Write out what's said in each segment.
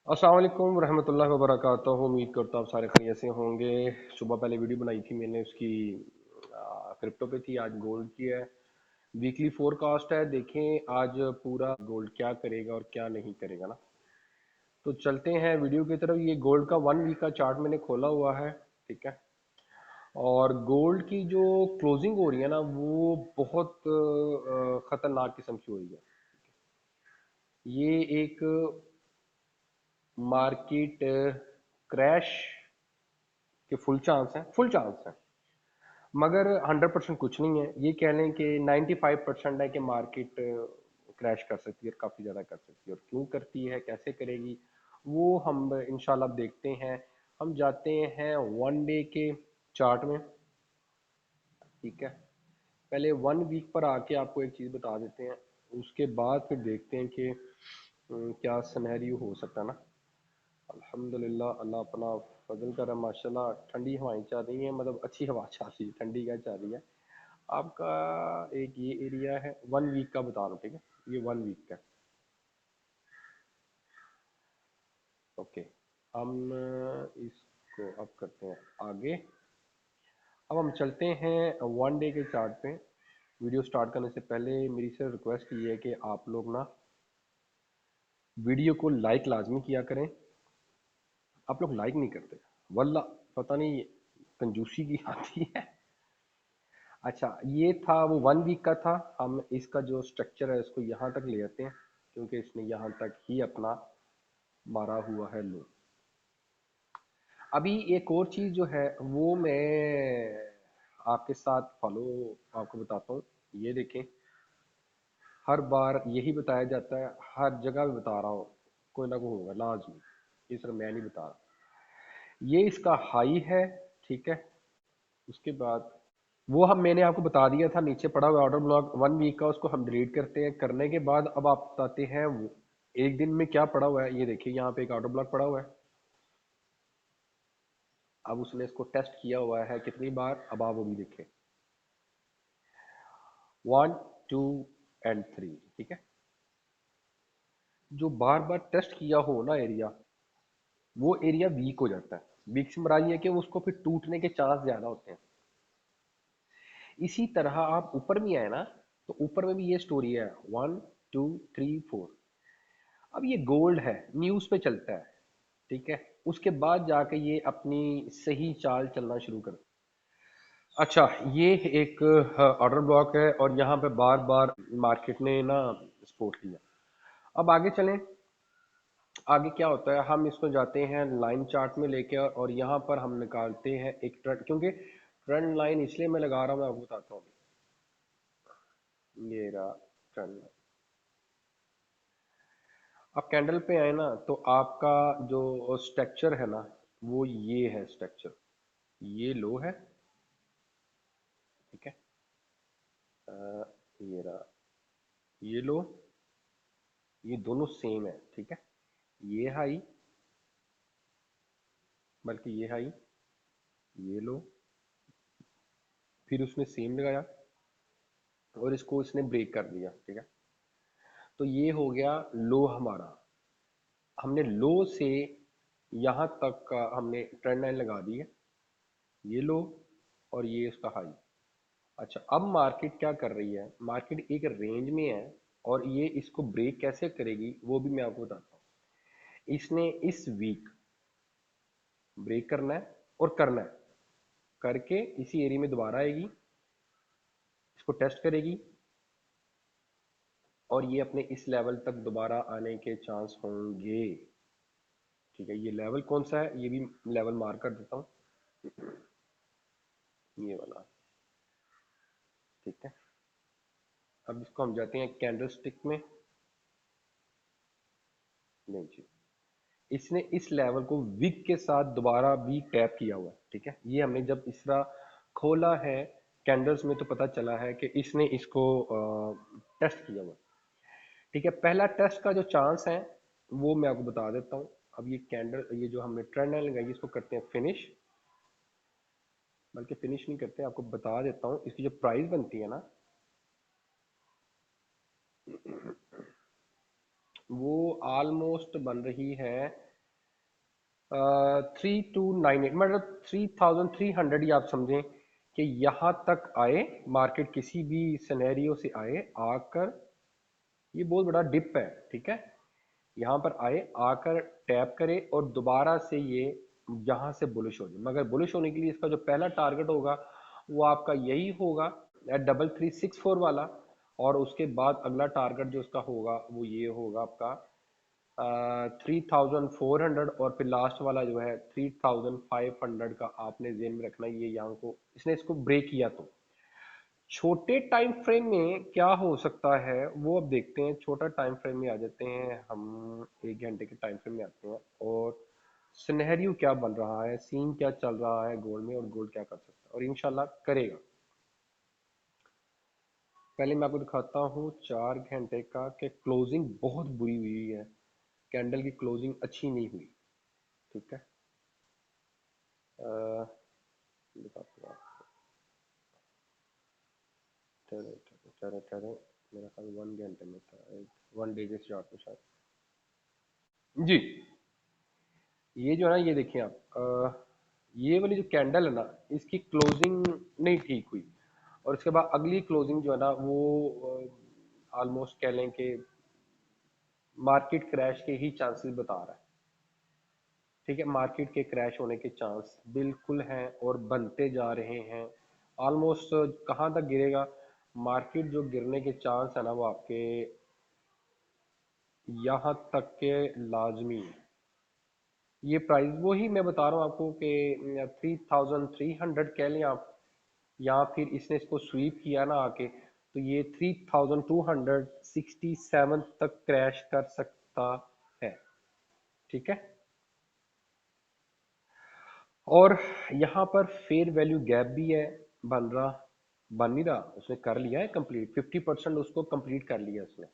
अस्सलाम वालेकुम रहमतुल्लाहि व बरकातहू। उम्मीद करता हूँ आप सारे खैरियत से होंगे। सुबह पहले वीडियो बनाई थी मैंने, उसकी क्रिप्टो पे थी, आज गोल्ड की है। वीकली फोरकास्ट है, देखें आज पूरा गोल्ड क्या करेगा और क्या नहीं करेगा ना। तो चलते हैं वीडियो की तरफ। ये गोल्ड का 1 वीक का चार्ट मैंने खोला हुआ है, ठीक है। और गोल्ड की जो क्लोजिंग हो रही है ना, वो बहुत खतरनाक किस्म की हो रही है। ये एक मार्केट क्रैश के फुल चांस है, मगर 100% कुछ नहीं है। ये कह लें कि 95% है कि मार्केट क्रैश कर सकती है और काफ़ी ज़्यादा कर सकती है। और क्यों करती है, कैसे करेगी, वो हम इंशाल्लाह देखते हैं। हम जाते हैं 1 डे के चार्ट में, ठीक है। पहले 1 वीक पर आके आपको एक चीज़ बता देते हैं, उसके बाद फिर देखते हैं कि क्या सिनेरियो हो सकता है ना। अल्हम्दुलिल्लाह, अल्लाह अपना फजल कर रहा है माशाल्लाह। ठंडी हवाएं चल रही हैं, मतलब अच्छी हवा चल रही है, ठंडी क्या चल रही है। आपका एक ये एरिया है, 1 वीक का बता रहा हूँ, ठीक है। ये 1 वीक का, ओके। हम इसको अब करते हैं आगे। अब हम चलते हैं 1 डे के चार्ट पे। वीडियो स्टार्ट करने से पहले मेरी से रिक्वेस्ट ये है कि आप लोग ना वीडियो को लाइक लाजमी किया करें। आप लोग लाइक नहीं करते, वल्ला पता नहीं कंजूसी की आती है। अच्छा, ये था वो 1 वीक का था। हम इसका जो स्ट्रक्चर है इसको यहाँ तक ले आते हैं, क्योंकि इसने यहाँ तक ही अपना मारा हुआ है लो। अभी एक और चीज़ जो है वो मैं आपके साथ फॉलो आपको बताता हूँ। ये देखें, हर बार यही बताया जाता है, हर जगह भी बता रहा हूँ, कोई ना कोई होगा लाजमी, ये सिर्फ मैं नहीं बता रहा। ये इसका हाई है, ठीक है। उसके बाद वो हम मैंने आपको बता दिया था, नीचे पड़ा हुआ ऑर्डर ब्लॉक 1 वीक का, उसको हम डिलीट करते हैं। करने के बाद अब आप बताते हैं वो एक दिन में क्या पड़ा हुआ है। ये देखिए यहाँ पे एक ऑर्डर ब्लॉक पड़ा हुआ है। अब उसने इसको टेस्ट किया हुआ है कितनी बार, अब आप वो भी देखें, 1, 2 एंड 3, ठीक है। जो बार बार टेस्ट किया हो ना एरिया, वो एरिया वीक हो जाता है। वीक से मराई है कि उसको फिर टूटने के चांस ज्यादा होते हैं। इसी तरह आप ऊपर भी आए ना, तो ऊपर में भी ये स्टोरी है, 1, 2, 3, 4। अब ये गोल्ड है, न्यूज पे चलता है, ठीक है। उसके बाद जाके ये अपनी सही चाल चलना शुरू कर। अच्छा, ये एक ऑर्डर ब्लॉक है और यहाँ पे बार बार मार्केट ने ना सपोर्ट किया। अब आगे चलें। आगे क्या होता है, हम इसको जाते हैं लाइन चार्ट में लेके, और यहाँ पर हम निकालते हैं एक ट्रेंड, क्योंकि ट्रेंड लाइन इसलिए मैं लगा रहा हूँ, मैं आपको बताता हूँ। ये रहा ट्रेंड। आप कैंडल पे आए ना, तो आपका जो स्ट्रक्चर है ना, वो ये है स्ट्रक्चर। ये लो है, ठीक है। ये रहा, ये लो, ये दोनों सेम है, ठीक है। ये हाई, बल्कि ये हाई, ये लो, फिर उसने सेम लगाया और इसको इसने ब्रेक कर दिया, ठीक है। तो ये हो गया लो हमारा। हमने लो से यहाँ तक का हमने ट्रेंड लाइन लगा दी है, ये लो और ये इसका हाई। अच्छा, अब मार्केट क्या कर रही है, मार्केट एक रेंज में है, और ये इसको ब्रेक कैसे करेगी वो भी मैं आपको बताता हूँ। इसने इस वीक ब्रेक करना है और करना है, करके इसी एरिया में दोबारा आएगी, इसको टेस्ट करेगी, और ये अपने इस लेवल तक दोबारा आने के चांस होंगे, ठीक है। ये लेवल कौन सा है, ये भी लेवल मार्क कर देता हूँ, ये वाला, ठीक है। अब इसको हम जाते हैं कैंडल स्टिक में। नहीं जी, इसने इस लेवल को विक के साथ दोबारा भी टैप किया हुआ है, ठीक है। ये हमने जब इस तरह खोला है कैंडल्स में, तो पता चला है कि इसने इसको टेस्ट किया हुआ है, ठीक है। पहला टेस्ट का जो चांस है वो मैं आपको बता देता हूँ। अब ये कैंडल, ये जो हमने ट्रेंड लाइन लगाई, इसको करते हैं फिनिश, बल्कि फिनिश नहीं करते, आपको बता देता हूँ। इसकी जो प्राइस बनती है ना, वो ऑलमोस्ट बन रही है 3298, मतलब 3300 ही आप समझें कि यहाँ तक आए मार्केट, किसी भी सिनेरियो से आए आकर, ये बहुत बड़ा डिप है, ठीक है। यहाँ पर आए, आकर टैप करे और दोबारा से ये यहाँ से बुलिश हो जाए, मगर बुलिश होने के लिए इसका जो पहला टारगेट होगा वो आपका यही होगा, 3364 वाला। और उसके बाद अगला टारगेट जो उसका होगा वो ये होगा आपका 3400, और फिर लास्ट वाला जो है 3500 का आपने जेन में रखना है। ये यहाँ को इसने इसको ब्रेक किया तो छोटे टाइम फ्रेम में क्या हो सकता है वो अब देखते हैं। छोटा टाइम फ्रेम में आ जाते हैं हम, 1 घंटे के टाइम फ्रेम में आते हैं और सिनेरियो क्या बन रहा है, सीन क्या चल रहा है गोल्ड में, और गोल्ड क्या कर सकता है और इंशाल्लाह करेगा। पहले मैं आपको दिखाता हूँ 4 घंटे का कि क्लोजिंग बहुत बुरी हुई है, कैंडल की क्लोजिंग अच्छी नहीं हुई, ठीक है। दिखाता हूँ, ठहरे ठहरे ठहरे ठहरे, मेरा ख्याल 1 घंटे में था, 1 डे के चार्ट में शायद। जी, ये जो है ना, ये देखिए आप, ये वाली जो कैंडल है ना, इसकी क्लोजिंग नहीं ठीक हुई, और उसके बाद अगली क्लोजिंग जो है ना वो ऑलमोस्ट कह लें कि मार्केट क्रैश के ही चांसेस बता रहा है, ठीक है। मार्केट के क्रैश होने के चांस बिल्कुल हैं और बनते जा रहे हैं। ऑलमोस्ट कहाँ तक गिरेगा मार्केट, जो गिरने के चांस है ना वो आपके यहाँ तक के लाजमी है। ये प्राइस वो ही मैं बता रहा हूँ आपको कि 3300 कह लें आप, या फिर इसने इसको स्वीप किया ना आके, तो ये 3267 तक क्रैश कर सकता है, ठीक है। और यहाँ पर फेयर वैल्यू गैप भी है, बन रहा, बन नहीं रहा, उसने कर लिया है कंप्लीट, 50% उसको कंप्लीट कर लिया उसने।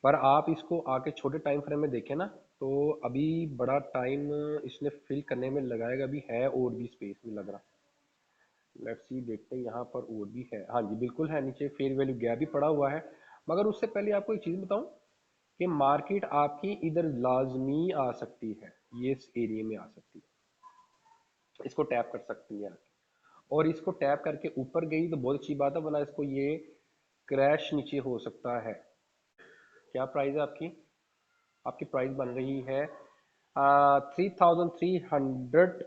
पर आप इसको आके छोटे टाइम फ्रेम में देखें ना, तो अभी बड़ा टाइम इसने फिल करने में लगाएगा भी है, और भी स्पेस में लग रहा। लेट्स सी, देखते हैं यहाँ पर और भी है, हाँ जी बिल्कुल है, नीचे फेयर वैल्यू गैप भी पड़ा हुआ है। मगर उससे पहले आपको एक चीज़ बताऊं कि मार्केट आपकी इधर लाजमी आ सकती है, ये इस एरिया में आ सकती है, इसको टैप कर सकती है, और इसको टैप करके ऊपर गई तो बहुत अच्छी बात है, वरना इसको ये क्रैश नीचे हो सकता है। क्या प्राइस है आपकी, आपकी प्राइस बन रही है 3300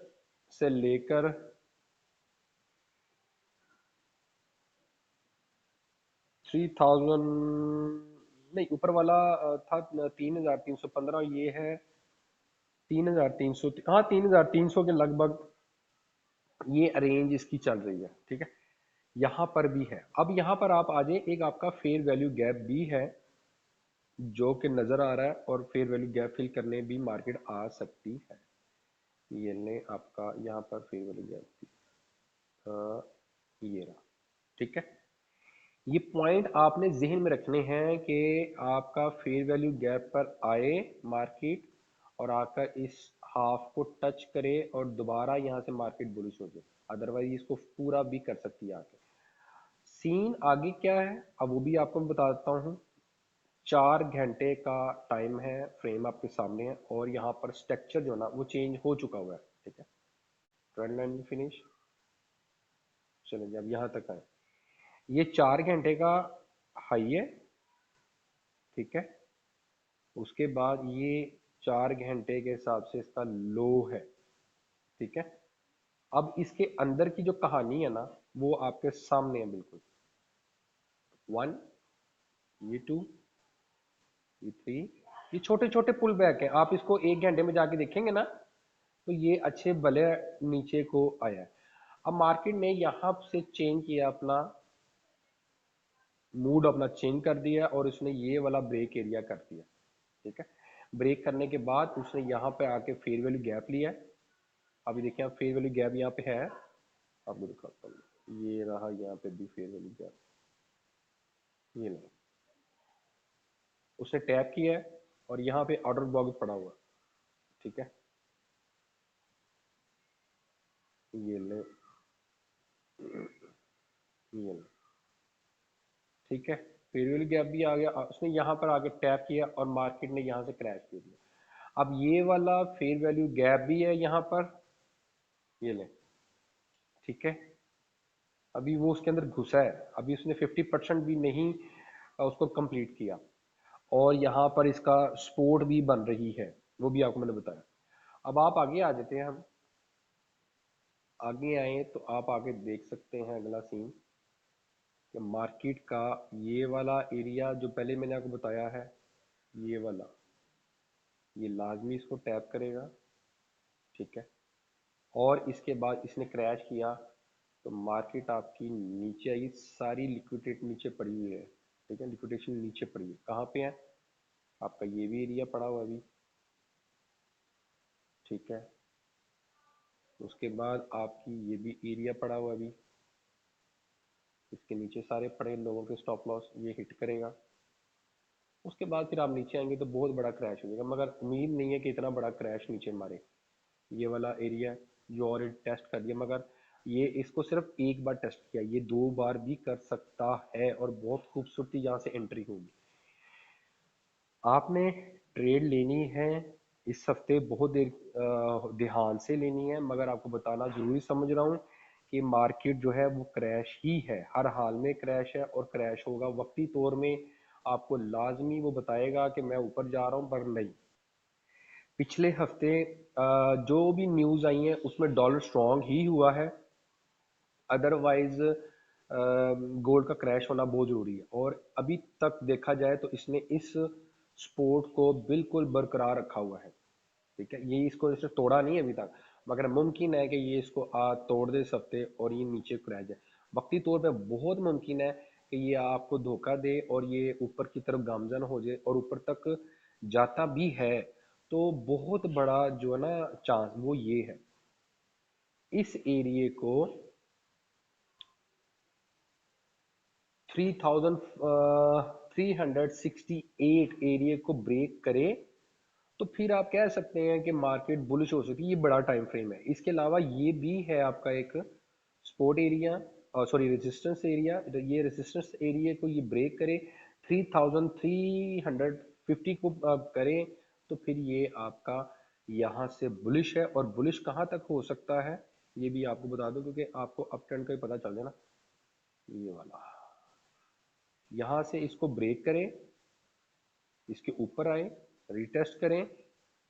से लेकर 3000, नहीं ऊपर वाला था 3315, ये है 3300, हाँ 3300 के लगभग ये रेंज इसकी चल रही है, ठीक है। यहाँ पर भी है, अब यहाँ पर आप आ जाए, एक आपका फेयर वैल्यू गैप भी है जो कि नज़र आ रहा है, और फेयर वैल्यू गैप फिल करने भी मार्केट आ सकती है। ये ले आपका यहाँ पर फेयर वैल्यू गैप थी, ये रहा, ठीक है। ये पॉइंट आपने जहन में रखने हैं कि आपका फेयर वैल्यू गैप पर आए मार्केट, और आकर इस हाफ को टच करे और दोबारा यहाँ से मार्केट बुलिश हो जाए, अदरवाइज इसको पूरा भी कर सकती है आके। सीन आगे क्या है अब वो भी आपको मैं बता देता हूँ। 4 घंटे का टाइम है, फ्रेम आपके सामने है, और यहाँ पर स्ट्रक्चर जो है ना वो चेंज हो चुका हुआ है, ठीक है। ट्रेंड लाइन फिनिश, चलेंगे अब यहाँ तक आए, ये 4 घंटे का हाई है, ठीक है। उसके बाद ये 4 घंटे के हिसाब से इसका लो है, ठीक है। अब इसके अंदर की जो कहानी है ना वो आपके सामने है बिल्कुल, 1, ये 2, ये 3, ये छोटे छोटे पुल बैक है, आप इसको 1 घंटे में जाके देखेंगे ना तो ये अच्छे भले नीचे को आया है। अब मार्केट ने यहाँ से चेंज किया अपना मूड, अपना चेंज कर दिया, और उसने ये वाला ब्रेक एरिया कर दिया, ठीक है। ब्रेक करने के बाद उसने यहाँ पे आके फेयर वैल्यू गैप लिया है। अभी देखिए आप, फेयर वैल्यू गैप यहाँ पे है, आपको दिखाता हूँ, ये रहा यहाँ पे भी फेयर वैल्यू गैप, ये नहीं, उसने टैप किया है और यहाँ पे ऑर्डर ब्लॉक पड़ा हुआ, ठीक है। ये ले, ये ले, ठीक है। फेयर वैल्यू गैप भी आ गया, उसने यहाँ पर आके टैप किया और मार्केट ने यहाँ से क्रैश दे दिया। अब ये वाला फेयर वैल्यू गैप भी है यहाँ पर, ये लें, ठीक है। अभी वो उसके अंदर घुसा है, अभी उसने 50% भी नहीं उसको कंप्लीट किया, और यहाँ पर इसका सपोर्ट भी बन रही है, वो भी आपको मैंने बताया। अब आप आगे आ जाते हैं, हम आगे आए तो आप आगे देख सकते हैं अगला सीन कि मार्केट का ये वाला एरिया जो पहले मैंने आपको बताया है, ये वाला, ये लाजमी इसको टैप करेगा, ठीक है। और इसके बाद इसने क्रैश किया तो मार्केट आपकी नीचे आई, सारी लिक्विडेट नीचे पड़ी हुई है, ठीक है, लिक्विडेशन नीचे पड़ी है। कहाँ पे है आपका, ये भी एरिया पड़ा हुआ अभी, ठीक है। उसके बाद आपकी ये भी एरिया पड़ा हुआ अभी, इसके नीचे सारे पड़े लोगों के स्टॉप लॉस, ये हिट करेगा। उसके बाद फिर आप नीचे आएंगे तो बहुत बड़ा क्रैश हो जाएगा, मगर उम्मीद नहीं है कि इतना बड़ा क्रैश नीचे मारे। ये वाला एरिया जो ऑलरेडी टेस्ट कर दिया, मगर ये इसको सिर्फ एक बार टेस्ट किया, ये 2 बार भी कर सकता है, और बहुत खूबसूरती यहाँ से एंट्री होगी। आपने ट्रेड लेनी है इस हफ्ते, बहुत देर ध्यान से लेनी है, मगर आपको बताना जरूरी समझ रहा हूँ कि मार्केट जो है वो क्रैश ही है, हर हाल में क्रैश है, और क्रैश होगा वक्ती तौर में। आपको लाजमी वो बताएगा कि मैं ऊपर जा रहा हूँ, पर नहीं। पिछले हफ्ते जो भी न्यूज़ आई हैं उसमें डॉलर स्ट्रांग ही हुआ है, अदरवाइज गोल्ड का क्रैश होना बहुत ज़रूरी है। और अभी तक देखा जाए तो इसने इस सपोर्ट को बिल्कुल बरकरार रखा हुआ है, ठीक है। ये इसको इसने तोड़ा नहीं है अभी तक, मगर मुमकिन है कि ये इसको तोड़ दे सकते और ये नीचे क्रैश जाए। वक्ती तौर पे बहुत मुमकिन है कि ये आपको धोखा दे और ये ऊपर की तरफ गामजन हो जाए और ऊपर तक जाता भी है, तो बहुत बड़ा जो है ना चांस वो ये है, इस एरिए को 3368 एरिया को ब्रेक करे तो फिर आप कह सकते हैं कि मार्केट बुलिश हो सकती है। ये बड़ा टाइम फ्रेम है। इसके अलावा ये भी है आपका एक support area, sorry resistance area. ये रेजिस्टेंस एरिया को ये ब्रेक करे, 3350 को करें तो फिर ये आपका यहाँ से बुलिश है। और बुलिश कहाँ तक हो सकता है ये भी आपको बता दूं, क्योंकि आपको अप ट्रेंड का ही पता चल जाए ना। ये वाला यहाँ से इसको ब्रेक करें, इसके ऊपर आए, रिटेस्ट करें,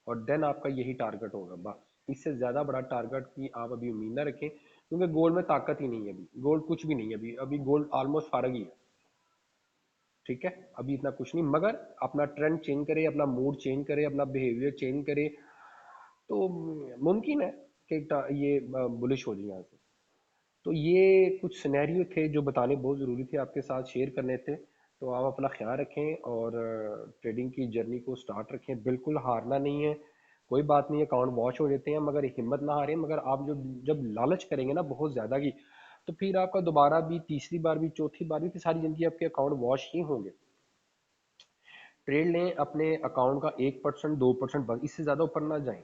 और देन आपका यही टारगेट होगा बस। इससे ज़्यादा बड़ा टारगेट की आप अभी उम्मीद ना रखें, क्योंकि गोल्ड में ताकत ही नहीं है अभी, गोल्ड कुछ भी नहीं है अभी, अभी गोल्ड ऑलमोस्ट फारग ही है, ठीक है। अभी इतना कुछ नहीं, मगर अपना ट्रेंड चेंज करे, अपना मूड चेंज करे, अपना बिहेवियर चेंज करे तो मुमकिन है कि ये बुलिश हो जाए यहाँ से। तो ये कुछ सिनेरियो थे जो बताने बहुत ज़रूरी थे, आपके साथ शेयर करने थे। तो आप अपना ख्याल रखें और ट्रेडिंग की जर्नी को स्टार्ट रखें, बिल्कुल हारना नहीं है। कोई बात नहीं है, अकाउंट वॉश हो जाते हैं, मगर हिम्मत ना हारें। मगर आप जो जब लालच करेंगे ना बहुत ज़्यादा की, तो फिर आपका दोबारा भी, तीसरी बार भी, चौथी बार भी, फिर सारी ज़िंदगी आपके अकाउंट वॉश ही होंगे। ट्रेड लें अपने अकाउंट का 1% 2% बस, इससे ज़्यादा ऊपर ना जाएं।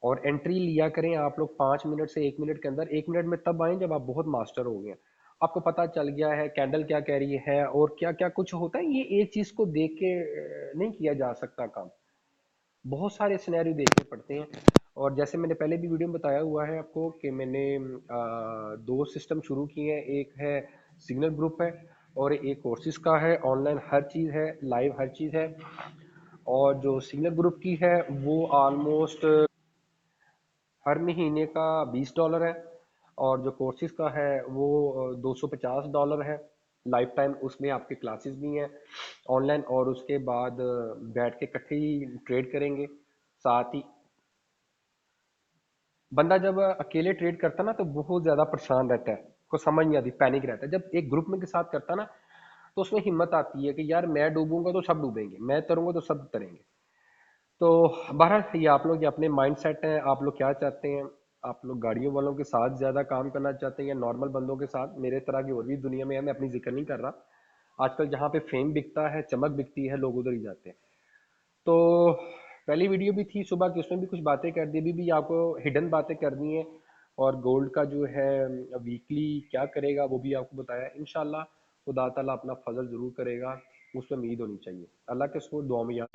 और एंट्री लिया करें आप लोग 5 मिनट से 1 मिनट के अंदर। 1 मिनट में तब आए जब आप बहुत मास्टर हो गए, आपको पता चल गया है कैंडल क्या कह रही है और क्या क्या कुछ होता है। ये एक चीज को देख के नहीं किया जा सकता काम, बहुत सारे सिनेरियो देखने पड़ते हैं। और जैसे मैंने पहले भी वीडियो में बताया हुआ है आपको कि मैंने 2 सिस्टम शुरू किए हैं, एक है सिग्नल ग्रुप है और एक कोर्सेज का है। ऑनलाइन हर चीज़ है, लाइव हर चीज़ है। और जो सिग्नल ग्रुप की है वो ऑलमोस्ट हर महीने का $20 है, और जो कोर्सेज का है वो $250 है लाइफ टाइम। उसमें आपके क्लासेस भी हैं ऑनलाइन, और उसके बाद बैठ के इकट्ठे ही ट्रेड करेंगे। साथ ही बंदा जब अकेले ट्रेड करता ना तो बहुत ज़्यादा परेशान रहता है, को समझ नहीं आती, पैनिक रहता है। जब एक ग्रुप में के साथ करता ना तो उसमें हिम्मत आती है कि यार मैं डूबूंगा तो सब डूबेंगे, मैं तरूंगा तो सब तरेंगे। तो बहरहाल ये आप लोग, ये अपने माइंड सेट है, आप लोग क्या चाहते हैं। आप लोग गाड़ियों वालों के साथ ज़्यादा काम करना चाहते हैं या नॉर्मल बंदों के साथ। मेरे तरह की और भी दुनिया में है, मैं अपनी जिक्र नहीं कर रहा। आजकल जहाँ पे फेम बिकता है, चमक बिकती है, लोग उधर ही जाते हैं। तो पहली वीडियो भी थी सुबह की, उसमें भी कुछ बातें कर दी, अभी भी आपको हिडन बातें करनी है। और गोल्ड का जो है वीकली क्या करेगा वो भी आपको बताया। इंशाल्लाह खुदा ताला अपना फजल ज़रूर करेगा, उस पर उम्मीद होनी चाहिए। अल्लाह के सपोर्ट दुआ में याद।